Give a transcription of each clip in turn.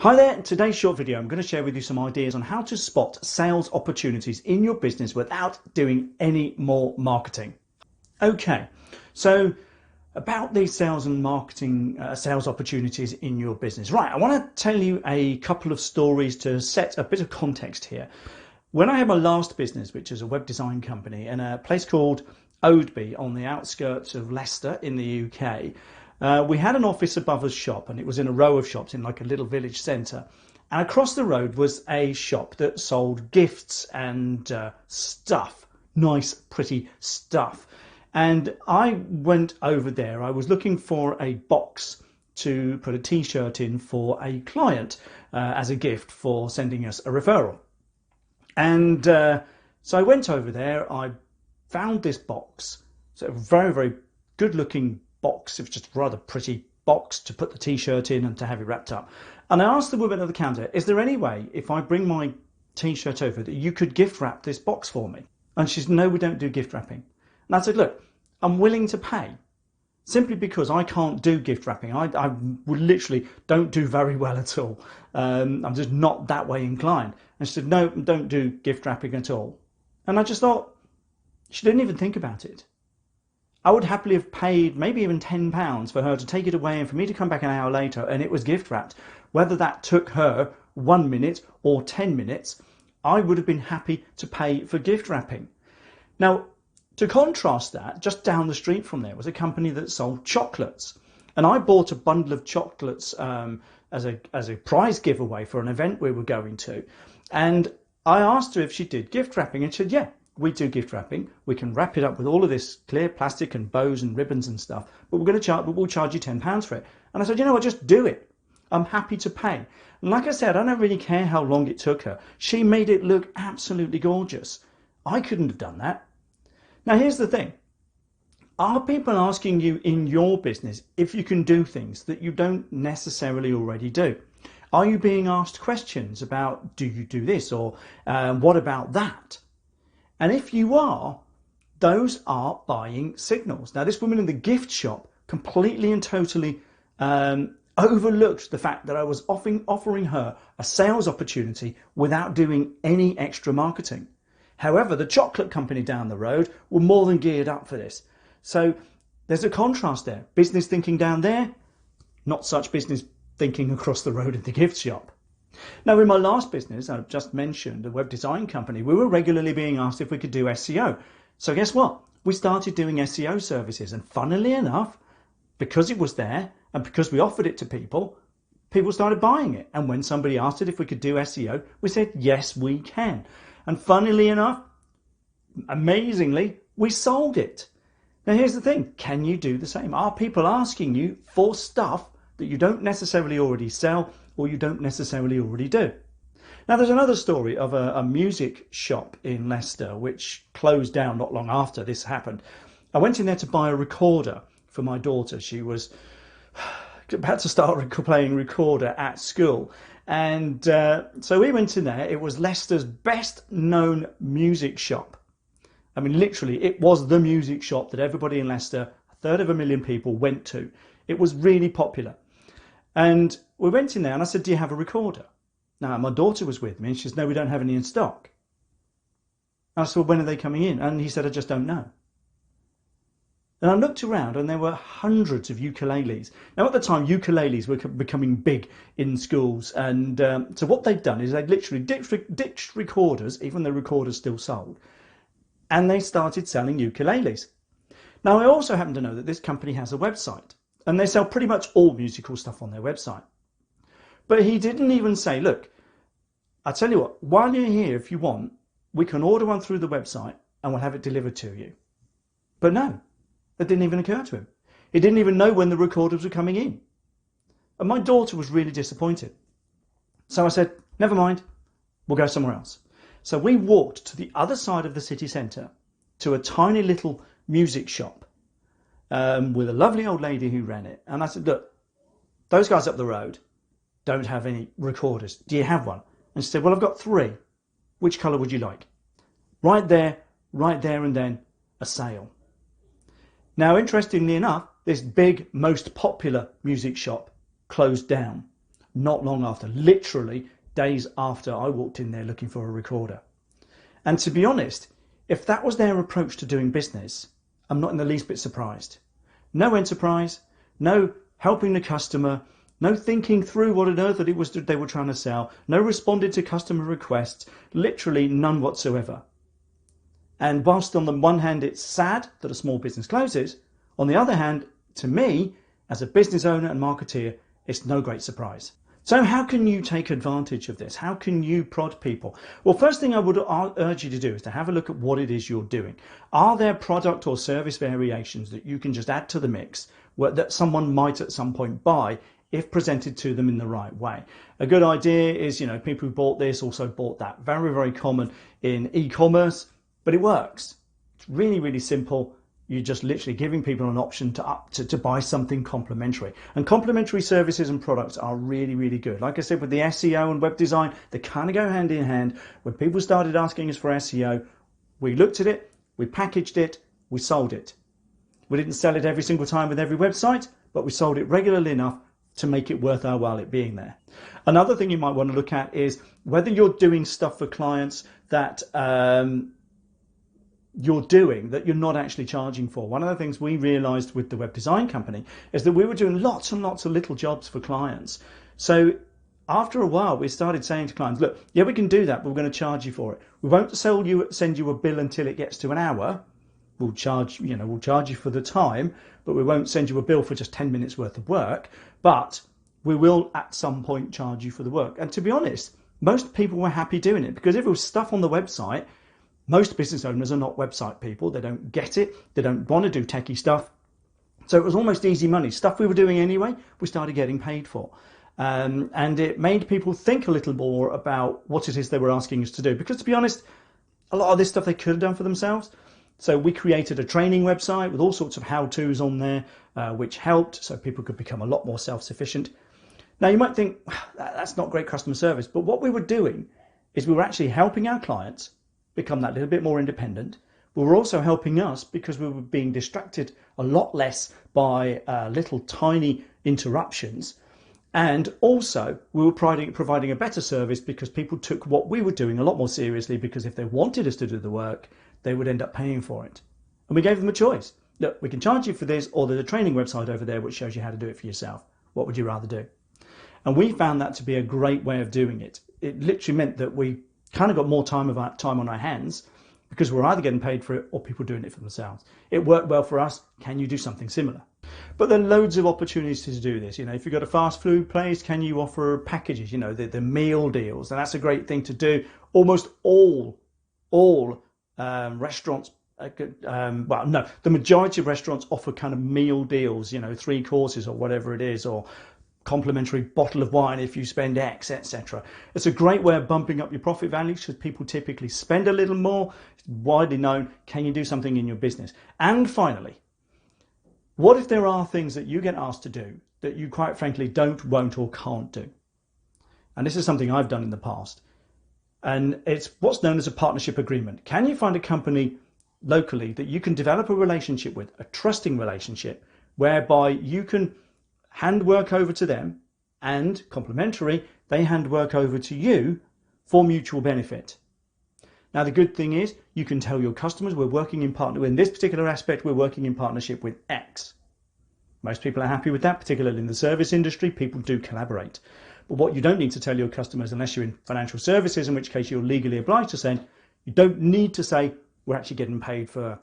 Hi there, in today's short video I'm going to share with you some ideas on how to spot sales opportunities in your business without doing any more marketing. Okay, so about these sales and marketing sales opportunities in your business. Right, I want to tell you a couple of stories to set a bit of context here. When I had my last business, which is a web design company in a place called Oadby on the outskirts of Leicester in the UK, we had an office above a shop, and it was in a row of shops in like a little village centre. And across the road was a shop that sold gifts and stuff, nice, pretty stuff. And I went over there. I was looking for a box to put a t-shirt in for a client as a gift for sending us a referral. And so I went over there. I found this box. So a very, very good looking box. It was just a rather pretty box to put the t-shirt in and to have it wrapped up. And I asked the woman at the counter, is there any way if I bring my t-shirt over that you could gift wrap this box for me? And she said, no, we don't do gift wrapping. And I said, look, I'm willing to pay simply because I can't do gift wrapping. I literally don't do very well at all. I'm just not that way inclined. And she said, no, don't do gift wrapping at all. And I just thought, she didn't even think about it. I would happily have paid maybe even £10 for her to take it away and for me to come back an hour later and it was gift wrapped. Whether that took her 1 minute or 10 minutes, I would have been happy to pay for gift wrapping. Now, to contrast that, just down the street from there was a company that sold chocolates. And I bought a bundle of chocolates as a prize giveaway for an event we were going to. And I asked her if she did gift wrapping, and she said, yeah, we do gift wrapping. We can wrap it up with all of this clear plastic and bows and ribbons and stuff, but we'll charge you £10 for it. And I said, you know what, just do it. I'm happy to pay. And like I said, I don't really care how long it took her. She made it look absolutely gorgeous. I couldn't have done that. Now, here's the thing. Are people asking you in your business if you can do things that you don't necessarily already do? Are you being asked questions about, do you do this, or what about that? And if you are, those are buying signals. Now, this woman in the gift shop completely and totally overlooked the fact that I was offering her a sales opportunity without doing any extra marketing. However, the chocolate company down the road were more than geared up for this. So there's a contrast there. Business thinking down there, not such business thinking across the road at the gift shop. Now, in my last business, I've just mentioned, a web design company, we were regularly being asked if we could do SEO. So guess what? We started doing SEO services. And funnily enough, because it was there and because we offered it to people, people started buying it. And when somebody asked it if we could do SEO, we said, yes, we can. And funnily enough, amazingly, we sold it. Now, here's the thing. Can you do the same? Are people asking you for stuff that you don't necessarily already sell or you don't necessarily already do? Now, there's another story of a music shop in Leicester which closed down not long after this happened. I went in there to buy a recorder for my daughter. She was about to start playing recorder at school. And so we went in there. It was Leicester's best known music shop. I mean, literally, it was the music shop that everybody in Leicester, 250,000 people, went to. It was really popular. And we went in there and I said, do you have a recorder? Now, my daughter was with me and she said, no, we don't have any in stock. And I said, well, when are they coming in? And he said, I just don't know. And I looked around and there were hundreds of ukuleles. Now, at the time, ukuleles were becoming big in schools. And so what they'd done is they'd literally ditched recorders, even though recorders still sold, and they started selling ukuleles. Now, I also happen to know that this company has a website, and they sell pretty much all musical stuff on their website. But he didn't even say, look, I tell you what, while you're here, if you want, we can order one through the website and we'll have it delivered to you. But no, that didn't even occur to him. He didn't even know when the recorders were coming in. And my daughter was really disappointed. So I said, never mind, we'll go somewhere else. So we walked to the other side of the city centre to a tiny little music shop with a lovely old lady who ran it. And I said, look, those guys up the road don't have any recorders. Do you have one? And she said, well, I've got 3. Which colour would you like? Right there, and then a sale. Now, interestingly enough, this big, most popular music shop closed down. not long after, literally days after I walked in there looking for a recorder. And to be honest, if that was their approach to doing business, I'm not in the least bit surprised. No enterprise, no helping the customer, no thinking through what on earth that it was that they were trying to sell, no responding to customer requests, literally none whatsoever. And whilst on the one hand it's sad that a small business closes, on the other hand, to me, as a business owner and marketeer, it's no great surprise. So how can you take advantage of this? How can you prod people? Well, first thing I would urge you to do is to have a look at what it is you're doing. Are there product or service variations that you can just add to the mix that someone might at some point buy if presented to them in the right way? A good idea is, people who bought this also bought that. Very, very common in e-commerce, but it works. It's really, really simple. You're just literally giving people an option to buy something complementary. And complementary services and products are really, really good. Like I said, with the SEO and web design, they kind of go hand in hand. When people started asking us for SEO, we looked at it, we packaged it, we sold it. We didn't sell it every single time with every website, but we sold it regularly enough to make it worth our while it being there. Another thing you might want to look at is whether you're doing stuff for clients that you're doing that you're not actually charging for. One of the things we realized with the web design company is that we were doing lots and lots of little jobs for clients. So after a while, we started saying to clients, look, yeah, we can do that, but we're going to charge you for it. We won't send you a bill until it gets to an hour. We'll charge you for the time, but we won't send you a bill for just 10 minutes worth of work. But we will at some point charge you for the work. And to be honest, most people were happy doing it, because if it was stuff on the website, most business owners are not website people. They don't get it. They don't want to do techie stuff. So it was almost easy money. Stuff we were doing anyway, we started getting paid for. And it made people think a little more about what it is they were asking us to do. Because to be honest, a lot of this stuff they could have done for themselves. So we created a training website with all sorts of how-tos on there, which helped so people could become a lot more self-sufficient. Now you might think, that's not great customer service. But what we were doing is we were actually helping our clients become that little bit more independent. We were also helping us because we were being distracted a lot less by little tiny interruptions. And also we were providing a better service because people took what we were doing a lot more seriously, because if they wanted us to do the work, they would end up paying for it. And we gave them a choice. Look, we can charge you for this, or there's a training website over there which shows you how to do it for yourself. What would you rather do? And we found that to be a great way of doing it. It literally meant that we kind of got more time on our hands, because we're either getting paid for it or people doing it for themselves. It worked well for us. Can you do something similar? But there are loads of opportunities to do this. If you've got a fast food place, can you offer packages? The meal deals, and that's a great thing to do. Almost all restaurants, the majority of restaurants offer kind of meal deals. 3 courses or whatever it is, or complimentary bottle of wine if you spend X, etc. It's a great way of bumping up your profit value, because people typically spend a little more. It's widely known. Can you do something in your business? And finally, what if there are things that you get asked to do that you quite frankly don't, won't, or can't do? And this is something I've done in the past. And it's what's known as a partnership agreement. Can you find a company locally that you can develop a relationship with, a trusting relationship, whereby you can hand work over to them, and complementary, they hand work over to you for mutual benefit. Now, the good thing is you can tell your customers, we're working in partnership. In this particular aspect, we're working in partnership with X. Most people are happy with that, particularly in the service industry. People do collaborate. But what you don't need to tell your customers, unless you're in financial services, in which case you're legally obliged to say, you don't need to say, we're actually getting paid for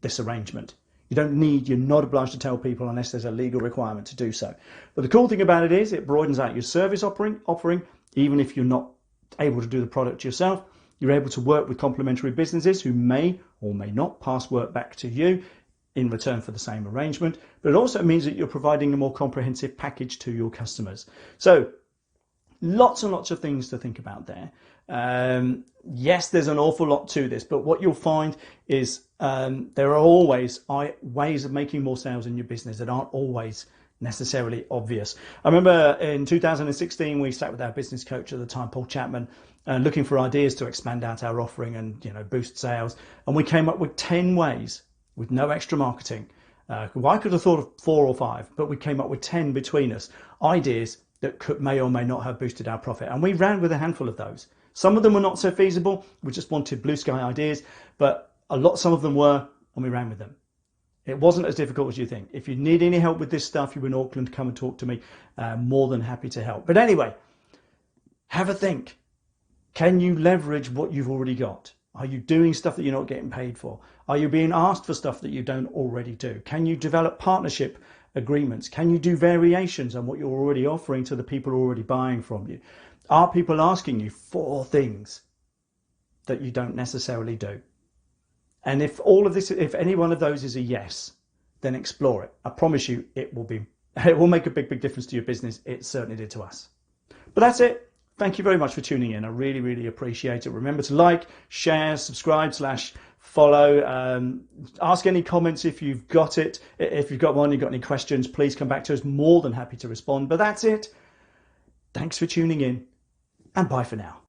this arrangement. You're not obliged to tell people unless there's a legal requirement to do so. But the cool thing about it is it broadens out your service offering. Even if you're not able to do the product yourself, you're able to work with complementary businesses who may or may not pass work back to you in return for the same arrangement. But it also means that you're providing a more comprehensive package to your customers. So lots and lots of things to think about there. Yes, there's an awful lot to this, but what you'll find is there are always ways of making more sales in your business that aren't always necessarily obvious. I remember in 2016, we sat with our business coach at the time, Paul Chapman, looking for ideas to expand out our offering and boost sales. And we came up with 10 ways with no extra marketing. I could have thought of 4 or 5, but we came up with 10 between us, ideas that may or may not have boosted our profit. And we ran with a handful of those. Some of them were not so feasible. We just wanted blue sky ideas, but some of them were, and we ran with them. It wasn't as difficult as you think. If you need any help with this stuff, you're in Auckland, come and talk to me. More than happy to help. But anyway, have a think. Can you leverage what you've already got? Are you doing stuff that you're not getting paid for? Are you being asked for stuff that you don't already do? Can you develop partnership agreements? Can you do variations on what you're already offering to the people already buying from you? Are people asking you for things that you don't necessarily do? And if any one of those is a yes, then explore it. I promise you it will make a big difference to your business. It certainly did to us. But that's it. Thank you very much for tuning in. I really appreciate it. Remember to like, share, subscribe / follow. Ask any comments if you've got it. If you've got any questions, please come back to us. More than happy to respond. But that's it. Thanks for tuning in, and bye for now.